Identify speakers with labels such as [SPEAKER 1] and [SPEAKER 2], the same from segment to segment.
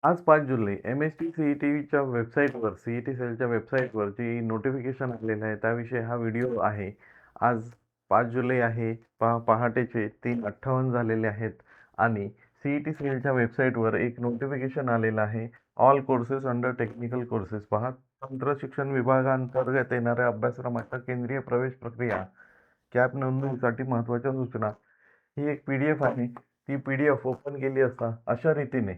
[SPEAKER 1] आज 5 जुलै MST-CETच्या वेबसाईटवर CET सेलच्या वेबसाईटवर जी नोटिफिकेशन आलेलं आहे त्याविषयी हा व्हिडिओ आहे. आज 5 जुलै आहे. पहाटेचे 3:58 झालेले आहेत आणि CET सेलच्या वेबसाईटवर एक नोटिफिकेशन आलेलं आहे. All courses under technical courses पहा. तंत्र शिक्षण विभागांतर्गत येणाऱ्या अभ्यासक्रमाच्या केंद्रीय प्रवेश प्रक्रिया कॅप नोंदणीसाठी महत्त्वाच्या सूचना. ही एक PDF आहे. ती PDF ओपन केली असता अशा रीतीने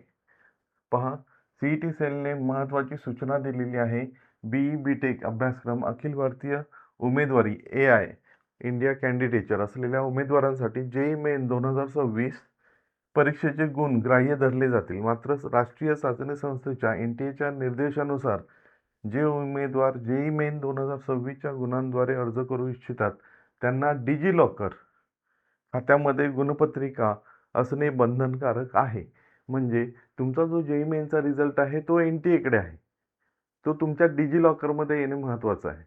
[SPEAKER 1] पहा, सीईटी सेलने महत्त्वाची सूचना दिलेली आहे. BE BTech अभ्यासक्रम अखिल भारतीय उमेदवारी AI इंडिया कॅन्डिडेचर असलेल्या उमेदवारांसाठी JEE मेन 2026 परीक्षेचे गुण ग्राह्य धरले जातील. मात्र राष्ट्रीय चाचणी संस्थेच्या NTA निर्देशानुसार जे उमेदवार JEE मेन 2026च्या गुणांद्वारे अर्ज करू इच्छितात त्यांना डिजिलॉकर खात्यामध्ये गुणपत्रिका असणे बंधनकारक आहे. म्हणजे तुमचा जो JEE मेनचा रिझल्ट आहे तो NTA कडे आहे. तो तुमच्या डिजिलॉकरमध्ये येणे महत्त्वाचं आहे.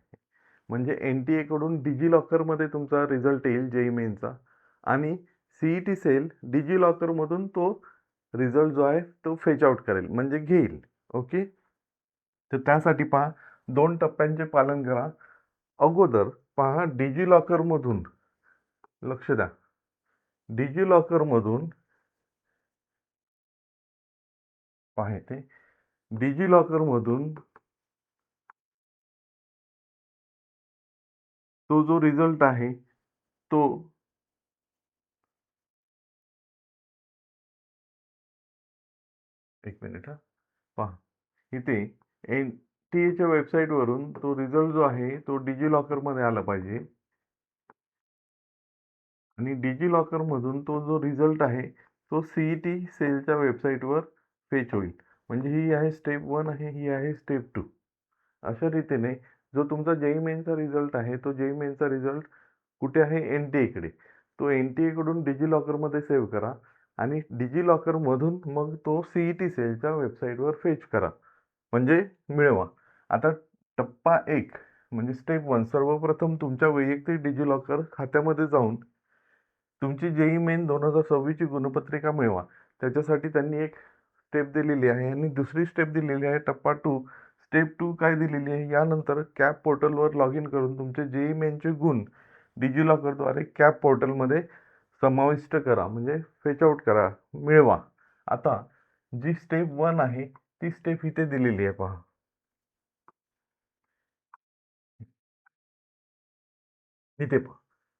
[SPEAKER 1] म्हणजे NTA कडून डिजिलॉकरमध्ये तुमचा रिझल्ट येईल JEE मेनचा आणि CET सेल डिजिलॉकरमधून तो रिझल्ट जो आहे तो फेच आउट करेल म्हणजे घेईल. ओके. तर त्यासाठी पहा 2 टप्प्यांचे पालन करा. अगोदर पहा डिजिलॉकरमधून लक्ष द्या. डिजिलॉकरमधून पहा इथे डिजिलॉकरमधून तो जो रिझल्ट आहे तो एक मिनिट हा पहा इथे NTAच्या वेबसाईटवरून तो रिझल्ट जो आहे तो डिजिलॉकरमध्ये आला पाहिजे आणि डिजिलॉकरमधून तो जो रिझल्ट आहे तो CET सेलच्या वेबसाईटवर फेच होईल. म्हणजे ही आहे स्टेप 1 आहे, ही आहे स्टेप 2. अशा रीतीने जो तुमचा JEE मेनचा रिझल्ट आहे तो JEE मेनचा रिझल्ट कुठे आहे NTA कडे. तो NTA कडून डिजिलॉकरमध्ये सेव्ह करा आणि डिजिलॉकरमधून मग तो CET सेलच्या वेबसाईटवर फेच करा. म्हणजे मिळवा. आता टप्पा 1 म्हणजे स्टेप 1 सर्वप्रथम तुमच्या वैयक्तिक डिजिलॉकर खात्यामध्ये जाऊन तुमची JEE मेन 2026 ची गुणपत्रिका मिळवा. त्याच्यासाठी त्यांनी एक स्टेप दिलेली आहे आणि दुसरी स्टेप दिलेली आहे टप्पा 2. स्टेप 2 काय दिलेली आहे? यानंतर कॅप पोर्टलवर लॉग इन करून तुमचे JEE मेनचे गुण डिजिलॉकरद्वारे कॅप पोर्टलमध्ये समाविष्ट करा म्हणजे फेच आउट करा, मिळवा. आता जी स्टेप 1 आहे ती स्टेप इथे दिलेली आहे पहा. इथे पहा.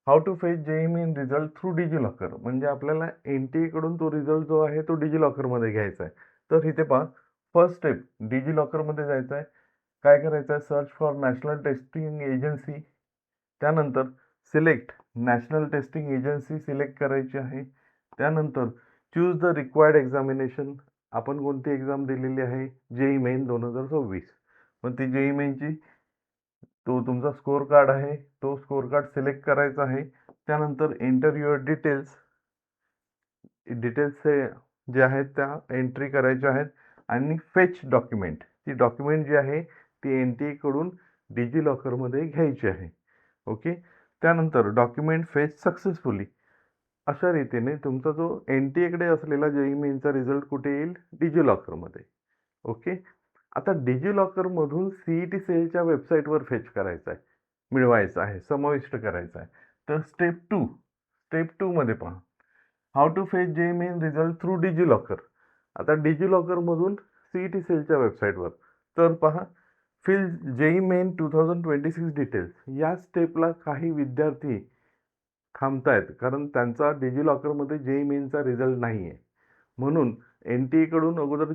[SPEAKER 1] How to fetch JEE Main result through DigiLocker म्हणजे आपल्याला NTA कडून तो रिझल्ट जो आहे तो डिजिलॉकरमध्ये घ्यायचा आहे. तर इथे पहा फर्स्ट स्टेप डिजिलॉकरमध्ये जायचं आहे. काय करायचं आहे? Search for National Testing Agency. त्यानंतर select National Testing Agency select करायची आहे. त्यानंतर चूज द रिक्वायर्ड एक्झामिनेशन. आपण कोणती एक्झाम दिलेली आहे? JEE Main 2026. मग ती JEE मेनची तो तुमचा स्कोर कार्ड आहे तो स्कोर कार्ड सिलेक्ट करायचा आहे. त्यानंतर एंटर युअर डिटेल्स. डिटेल्स जे आहेत त्या एंट्री करायच्या आहेत आणि फेच डॉक्युमेंट. ती डॉक्युमेंट जी आहे ती NTA कडून डिजिलॉकरमध्ये घ्यायची आहे. ओके. त्यानंतर डॉक्युमेंट फेच सक्सेसफुली. अशा रीतीने तुमचा जो NTA कडे असलेला JEE मेनचा रिझल्ट कुठे येईल? डिजिलॉकरमध्ये. ओके. आता डिजिलॉकरमधून CET सेलच्या वेबसाईटवर फेच करायचा आहे, मिळवायचा आहे, समाविष्ट करायचा आहे. तर स्टेप 2 मध्ये पहा. How to fetch JEE Main result through DigiLocker. आता डिजिलॉकरमधून CET सेलच्या वेबसाईटवर. तर पहा फिल JEE मेन 2026 डिटेल्स. या स्टेपला काही विद्यार्थी थांबतायत कारण त्यांचा डिजिलॉकरमध्ये JEE मेनचा रिझल्ट नाही आहे. म्हणून NTA कडून अगोदर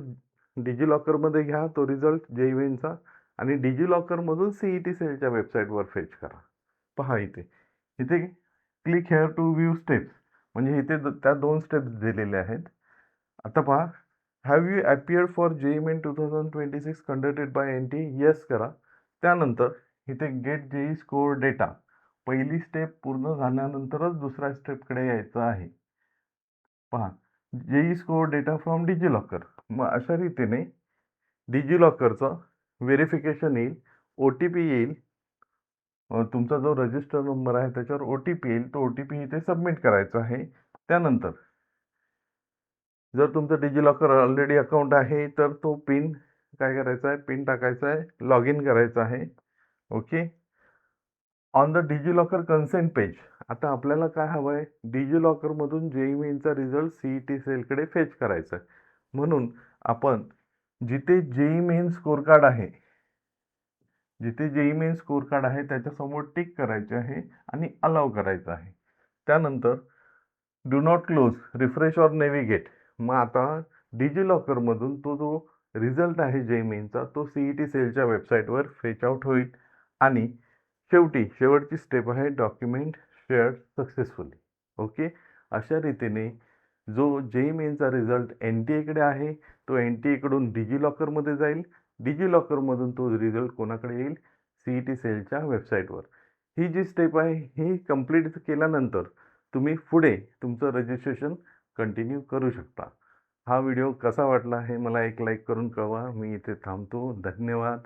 [SPEAKER 1] डिजिलॉकरमध्ये घ्या तो रिझल्ट JEE मेनचा आणि डिजिलॉकरमधून CET सेलच्या वेबसाईटवर फेच करा. पहा इथे. इथे click here to view steps म्हणजे इथे त्या 2 स्टेप्स दिलेल्या आहेत. आता पहा have you appeared for JEE Main 2026 conducted by NTA? Yes करा. त्यानंतर इथे गेट JEE स्कोर डेटा. पहिली स्टेप पूर्ण झाल्यानंतरच दुसऱ्या स्टेपकडे यायचं आहे. पहा JEE score data from DigiLocker. मग अशा रीतीने डिजिलॉकरचं व्हेरिफिकेशन येईल, OTP येईल. तुमचा जो रजिस्टर नंबर आहे त्याच्यावर OTP येईल. तो OTP इथे सबमिट करायचा आहे. त्यानंतर जर तुमचं डिजिलॉकर ऑलरेडी अकाउंट आहे तर तो पिन काय करायचा आहे, पिन टाकायचा आहे, लॉग इन करायचं आहे. Okay. On the DigiLocker consent page आता आपल्याला काय हवं आहे, डिजिलॉकरमधून जेईई मेन्सचा रिझल्ट सीईटी सेलकडे फेच करायचा आहे. म्हणून आपण जिथे जेईई मेन स्कोर कार्ड आहे, जिथे जेईई मेन स्कोर कार्ड आहे त्याच्यासमोर टिक करायचे आहे आणि अलाव करायचं आहे. त्यानंतर do not close, refresh or navigate. मग आता डिजिलॉकरमधून तो जो रिझल्ट आहे जेईई मेनचा तो सीईटी सेलच्या वेबसाईटवर फेच आउट होईल आणि शेवटची स्टेप आहे डॉक्युमेंट शेअर्ड सक्सेसफुली. ओके. अशा रीतीने जो जेईई मेनचा रिझल्ट एनटीएकडे आहे तो एनटीएकडून डिजिलॉकरमध्ये जाईल, डिजिलॉकरमधून तो रिझल्ट कोणाकडे येईल, सीईटी सेलच्या वेबसाईटवर. ही जी स्टेप आहे ही कंप्लीट केल्यानंतर तुम्ही पुढे तुमचं रजिस्ट्रेशन कंटिन्यू करू शकता. हा व्हिडिओ कसा वाटला हे मला एक लाईक करून कळवा. मी इथे थांबतो. धन्यवाद.